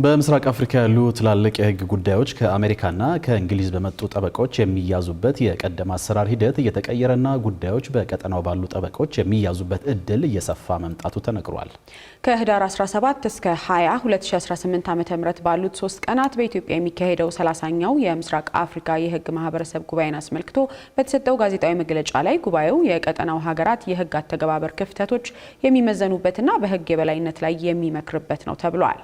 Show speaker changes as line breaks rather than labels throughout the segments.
በምስራቅ አፍሪካ ያሉ ትላልቅ የህግ ጉዳዮች ከአሜሪካና ከእንግሊዝ በመጡ ጠበቆች የሚያዙበት የቀደመ አሰራር ሂደት እየተቀየረና ጉዳዮች በቀጠናው ባሉ ጠበቆች የሚያዙበት እድል እየሰፋ መምጣቱ ተነግሯል።
ከህዳር 17 እስከ 20 2018 ዓ.ም ባሉት 3 ቀናት በኢትዮጵያ የሚካሄደው 30ኛው የምስራቅ አፍሪካ የህግ ማህበረሰብ ጉባኤን አስመልክቶ በተሰጠው ጋዜጣዊ መግለጫ ላይ ጉባኤው የቀጠናው ሀገራት የህግ አተገባበር ክፍተቶች የሚመዘኑበትና በህግ የበላይነት ላይ የሚመክርበት ነው ተብሏል።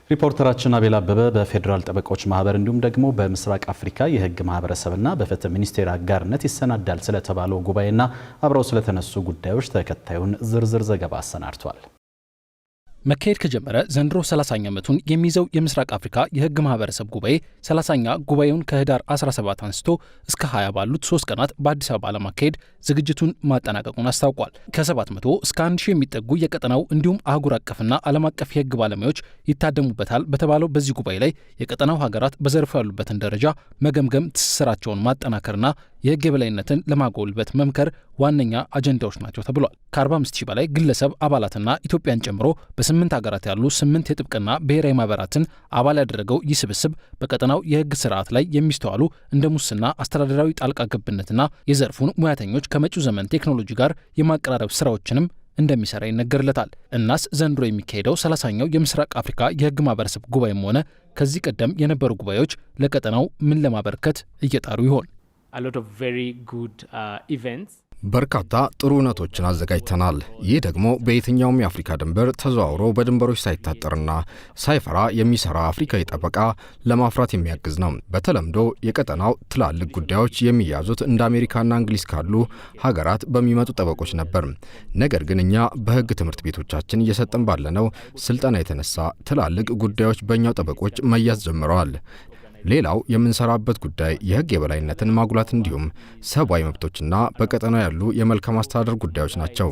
ሪፖርተራችን አቤል አበበ በፌዴራል ጠበቆች ማህበር እንዲሁም ደግሞ በምስራቅ አፍሪካ የህግ ማህበረሰብና በፍትህ ሚኒስቴር አጋርነት ይሰናዳል ስለተባለው ጉባኤና አብረው ስለተነሱ ጉዳዮች ተከታዩን ዝርዝር ዘገባ አሰናድቷል።
መካሄድ ከጀመረ ዘንድሮ 30ኛ ዓመቱን የሚይዘው የምስራቅ አፍሪካ የህግ ማህበረሰብ ጉባኤ 30ኛ ጉባኤውን ከህዳር 17 አንስቶ እስከ 20 ባሉት 3 ቀናት በአዲስ አበባ ለማካሄድ ዝግጅቱን ማጠናቀቁን አስታውቋል። ከ700 እስከ 1000 የሚጠጉ የቀጠናው እንዲሁም አህጉር አቀፍና ዓለም አቀፍ የህግ ባለሙያዎች ይታደሙበታል በተባለው በዚህ ጉባኤ ላይ የቀጠናው ሀገራት በዘርፉ ያሉበትን ደረጃ መገምገም፣ ትስስራቸውን ማጠናከርና የህግ የበላይነትን ለማጎልበት መምከር ዋነኛ አጀንዳዎች ናቸው ተብሏል። ከ45 ሺህ በላይ ግለሰብ አባላትና ኢትዮጵያን ጨምሮ በ8 ሀገራት ያሉ 8 የጥብቅና ብሔራዊ ማህበራትን አባል ያደረገው ይህ ስብስብ በቀጠናው የህግ ስርዓት ላይ የሚስተዋሉ እንደ ሙስና፣ አስተዳደራዊ ጣልቃ ገብነትና የዘርፉን ሙያተኞች ከመጪው ዘመን ቴክኖሎጂ ጋር የማቀራረብ ስራዎችንም እንደሚሰራ ይነገርለታል። እናስ ዘንድሮ የሚካሄደው 30ኛው የምስራቅ አፍሪካ የህግ ማህበረሰብ ጉባኤም ሆነ ከዚህ ቀደም የነበሩ ጉባኤዎች ለቀጠናው ምን ለማበርከት እየጣሩ ይሆን?
በርካታ ጥሩ እውነቶችን አዘጋጅተናል። ይህ ደግሞ በየትኛውም የአፍሪካ ድንበር ተዘዋውሮ በድንበሮች ሳይታጠርና ሳይፈራ የሚሰራ አፍሪካዊ ጠበቃ ለማፍራት የሚያግዝ ነው። በተለምዶ የቀጠናው ትላልቅ ጉዳዮች የሚያዙት እንደ አሜሪካና እንግሊዝ ካሉ ሀገራት በሚመጡ ጠበቆች ነበር። ነገር ግን እኛ በህግ ትምህርት ቤቶቻችን እየሰጠን ባለነው ስልጠና የተነሳ ትላልቅ ጉዳዮች በእኛው ጠበቆች መያዝ ጀምረዋል። ሌላው የምንሰራበት ጉዳይ የህግ የበላይነትን ማጉላት እንዲሁም ሰብአዊ መብቶችና በቀጠናው ያሉ የመልካም አስተዳደር ጉዳዮች ናቸው።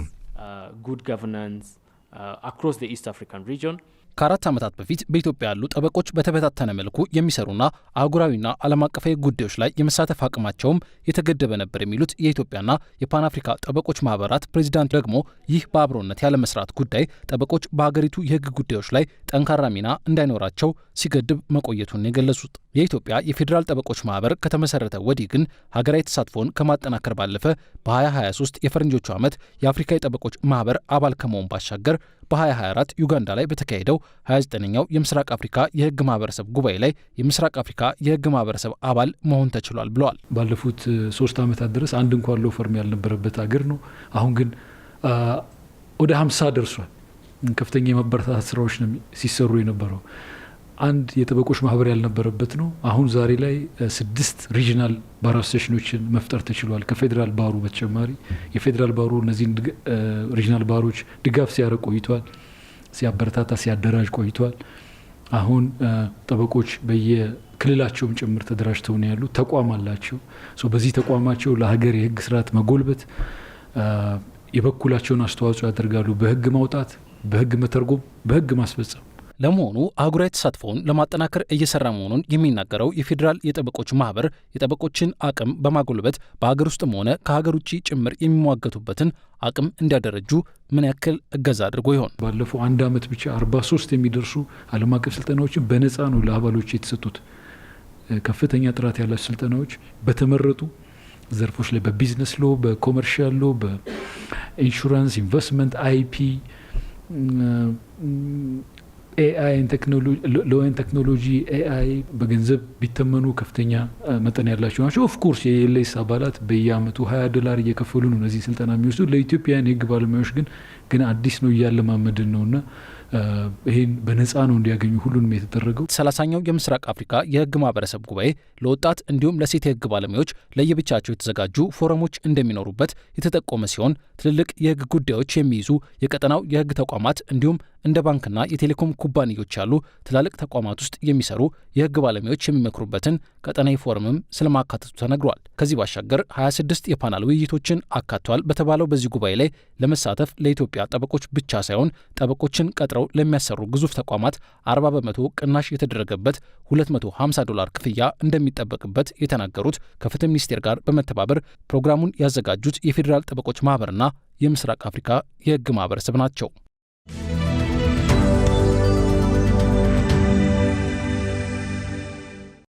ከ4 ዓመታት በፊት በኢትዮጵያ ያሉ ጠበቆች በተበታተነ መልኩ የሚሰሩና አህጉራዊና ዓለም አቀፋዊ ጉዳዮች ላይ የመሳተፍ አቅማቸውም የተገደበ ነበር የሚሉት የኢትዮጵያና የፓን አፍሪካ ጠበቆች ማህበራት ፕሬዚዳንት ደግሞ ይህ በአብሮነት ያለመስራት ጉዳይ ጠበቆች በሀገሪቱ የህግ ጉዳዮች ላይ ጠንካራ ሚና እንዳይኖራቸው ሲገድብ መቆየቱን የገለጹት የኢትዮጵያ የፌዴራል ጠበቆች ማህበር ከተመሰረተ ወዲህ ግን ሀገራዊ ተሳትፎን ከማጠናከር ባለፈ በ2023 የፈረንጆቹ ዓመት የአፍሪካ የጠበቆች ማህበር አባል ከመሆን ባሻገር በ2024 ዩጋንዳ ላይ በተካሄደው 29ኛው የምስራቅ አፍሪካ የህግ ማህበረሰብ ጉባኤ ላይ የምስራቅ አፍሪካ የህግ ማህበረሰብ አባል መሆን ተችሏል ብለዋል።
ባለፉት 3 ዓመታት ድረስ አንድ እንኳን ሎ ፈርም ያልነበረበት ሀገር ነው። አሁን ግን ወደ 50 ደርሷል። ከፍተኛ የመበረታታት ስራዎች ነው ሲሰሩ የነበረው። አንድ የጠበቆች ማህበር ያልነበረበት ነው። አሁን ዛሬ ላይ 6 ሪጂናል ባር አሶሲዬሽኖችን መፍጠር ተችሏል። ከፌዴራል ባሩ በተጨማሪ የፌዴራል ባሩ እነዚህን ሪጂናል ባሮች ድጋፍ ሲያደርግ ቆይቷል፣ ሲያበረታታ ሲያደራጅ ቆይቷል። አሁን ጠበቆች በየክልላቸውም ጭምር ተደራጅተው ነው ያሉ። ተቋም አላቸው። በዚህ ተቋማቸው ለሀገር የህግ ስርዓት መጎልበት የበኩላቸውን አስተዋጽኦ ያደርጋሉ። በህግ ማውጣት፣ በህግ መተርጎም፣ በህግ ማስፈጸም።
ለመሆኑ አህጉራዊ ተሳትፎውን ለማጠናከር እየሰራ መሆኑን የሚናገረው የፌዴራል የጠበቆች ማህበር የጠበቆችን አቅም በማጎልበት በሀገር ውስጥም ሆነ ከሀገር ውጭ ጭምር የሚሟገቱበትን አቅም እንዲያደረጁ ምን ያክል እገዛ አድርጎ ይሆን?
ባለፈው 1 ዓመት ብቻ 43 የሚደርሱ ዓለም አቀፍ ስልጠናዎችን በነፃ ነው ለአባሎች የተሰጡት። ከፍተኛ ጥራት ያላቸው ስልጠናዎች በተመረጡ ዘርፎች ላይ በቢዝነስ ሎ፣ በኮመርሻል ሎ፣ በኢንሹራንስ፣ ኢንቨስትመንት፣ አይፒ፣ ኤአይ ሎን ቴክኖሎጂ ኤአይ በገንዘብ ቢተመኑ ከፍተኛ መጠን ያላቸው ናቸው። ኦፍኮርስ የኤልኤስ አባላት በየአመቱ $20 እየከፈሉ ነው እነዚህ ስልጠና የሚወስዱ። ለኢትዮጵያውያን የህግ ባለሙያዎች ግን አዲስ ነው እያለማመድን ነውና ይሄን በነፃ ነው እንዲያገኙ ሁሉንም የተደረገው።
30ኛው የምስራቅ አፍሪካ የህግ ማህበረሰብ ጉባኤ ለወጣት እንዲሁም ለሴት የህግ ባለሙያዎች ለየብቻቸው የተዘጋጁ ፎረሞች እንደሚኖሩበት የተጠቆመ ሲሆን ትልልቅ የህግ ጉዳዮች የሚይዙ የቀጠናው የህግ ተቋማት እንዲሁም እንደ ባንክና የቴሌኮም ኩባንያዎች ያሉ ትላልቅ ተቋማት ውስጥ የሚሰሩ የህግ ባለሙያዎች የሚመክሩበትን ቀጠናዊ ፎረምም ስለማካተቱ ተነግሯል። ከዚህ ባሻገር 26 የፓናል ውይይቶችን አካቷል በተባለው በዚህ ጉባኤ ላይ ለመሳተፍ ለኢትዮጵያ ጠበቆች ብቻ ሳይሆን ጠበቆችን ቀጥረው ለሚያሰሩ ግዙፍ ተቋማት 40% ቅናሽ የተደረገበት $250 ክፍያ እንደሚጠበቅበት የተናገሩት ከፍትህ ሚኒስቴር ጋር በመተባበር ፕሮግራሙን ያዘጋጁት የፌዴራል ጠበቆች ማህበርና የምስራቅ አፍሪካ የህግ ማህበረሰብ ናቸው።